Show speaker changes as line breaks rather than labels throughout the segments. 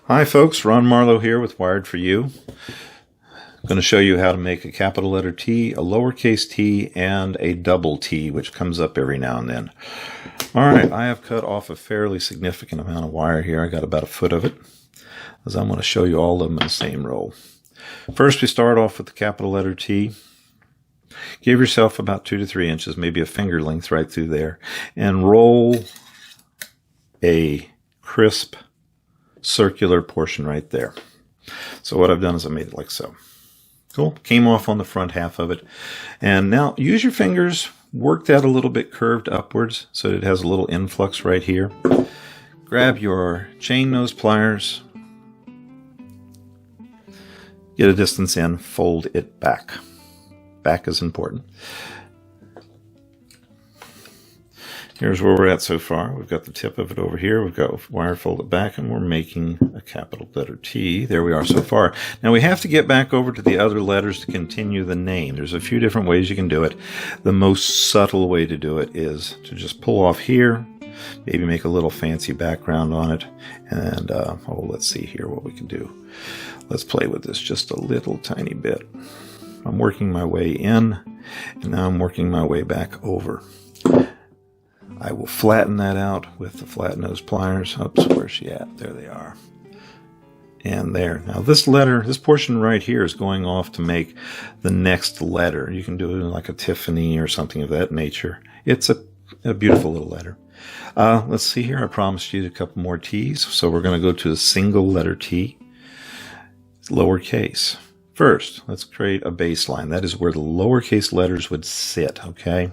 Hi folks, Ron Marlowe here with Wired for You. I'm going to show you how to make a capital letter T, a lowercase t, and a double T, which comes up every now and then. Alright, I have cut off a fairly significant amount of wire here. I got about a foot of it, as I'm going to show you all of them in the same roll. First, we start off with the capital letter T. Give yourself about 2 to 3 inches, maybe a finger length right through there, and roll a crisp circular portion right there. So what I've done is I made it like so. Cool. Came off on the front half of it. And now use your fingers, work that a little bit curved upwards so that it has a little influx right here. Grab your chain nose pliers, get a distance in, fold it back. Back is important. Here's where we're at so far. We've got the tip of it over here. We've got wire folded back, and we're making a capital letter T. There we are so far. Now we have to get back over to the other letters to continue the name. There's a few different ways you can do it. The most subtle way to do it is to just pull off here, maybe make a little fancy background on it, and let's see here what we can do. Let's play with this just a little tiny bit. I'm working my way in, and now I'm working my way back over. I will flatten that out with the flat nose pliers. Oops, where's she at? There they are. And there. Now this letter, this portion right here is going off to make the next letter. You can do it like a Tiffany or something of that nature. It's a beautiful little letter. Let's see here. I promised you a couple more T's. So we're going to go to a single letter T. It's lowercase. First, let's create a baseline. That is where the lowercase letters would sit, okay?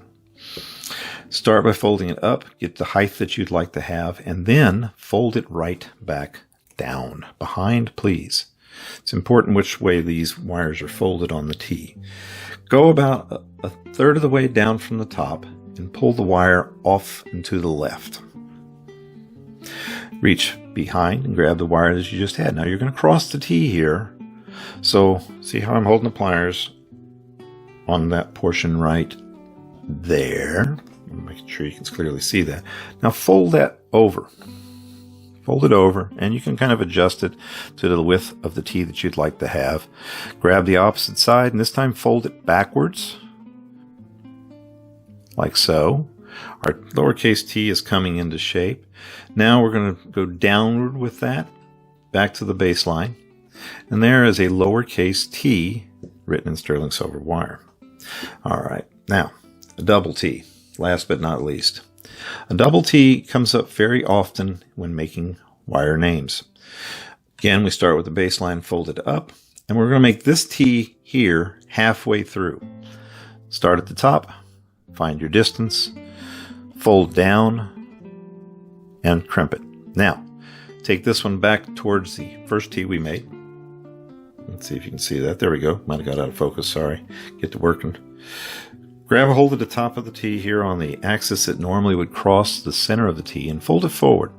Start by folding it up, get the height that you'd like to have, and then fold it right back down. Behind, please. It's important which way these wires are folded on the T. Go about a third of the way down from the top and pull the wire off and to the left. Reach behind and grab the wire that you just had. Now you're going to cross the T here. So see how I'm holding the pliers on that portion right there. Making sure you can clearly see that. Now fold that over. Fold it over, and you can kind of adjust it to the width of the T that you'd like to have. Grab the opposite side, and this time fold it backwards, like so. Our lowercase t is coming into shape. Now we're going to go downward with that, back to the baseline, and there is a lowercase t written in sterling silver wire. All right, now a double T. Last but not least, a double T comes up very often when making wire names. Again, we start with the baseline folded up, and we're going to make this T here halfway through. Start at the top, find your distance, fold down, and crimp it. Now, take this one back towards the first T we made. Let's see if you can see that. There we go. Might have got out of focus, sorry. Get to working. Grab a hold of the top of the T here on the axis that normally would cross the center of the T and fold it forward.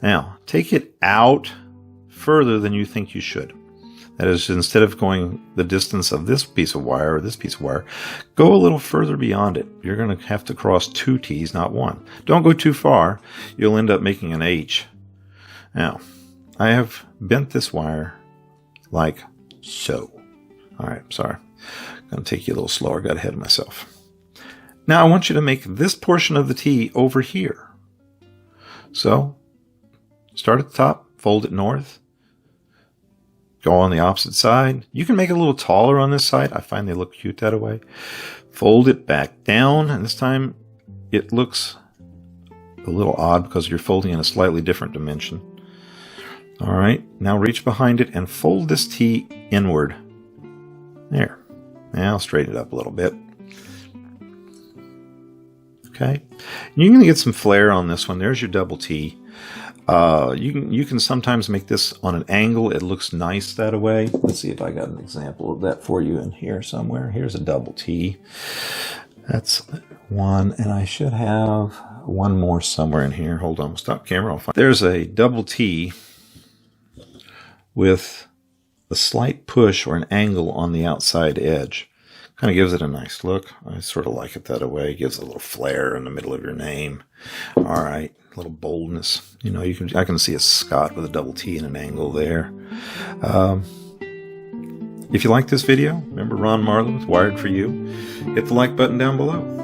Now, take it out further than you think you should. That is, instead of going the distance of this piece of wire or this piece of wire, go a little further beyond it. You're going to have to cross 2 T's, not 1. Don't go too far. You'll end up making an H. Now, I have bent this wire like so. All right, sorry. Going to take you a little slower. Got ahead of myself. Now I want you to make this portion of the T over here. So start at the top, fold it north, go on the opposite side. You can make it a little taller on this side. I find they look cute that way. Fold it back down, and this time it looks a little odd because you're folding in a slightly different dimension. All right, now reach behind it and fold this T inward. There. Now straighten it up a little bit. Okay. You're going to get some flair on this one. There's your double T. You can sometimes make this on an angle. It looks nice that way. Let's see if I got an example of that for you in here somewhere. Here's a double T. That's one, and I should have one more somewhere in here. Hold on. Stop camera. I'll find. There's a double T with a slight push or an angle on the outside edge. Kind of gives it a nice look. I sort of like it that way. It gives a little flair in the middle of your name. All right, a little boldness. You know, I can see a Scott with a double T and an angle there. If you like this video, remember Ron Marlin with Wired for You. Hit the like button down below.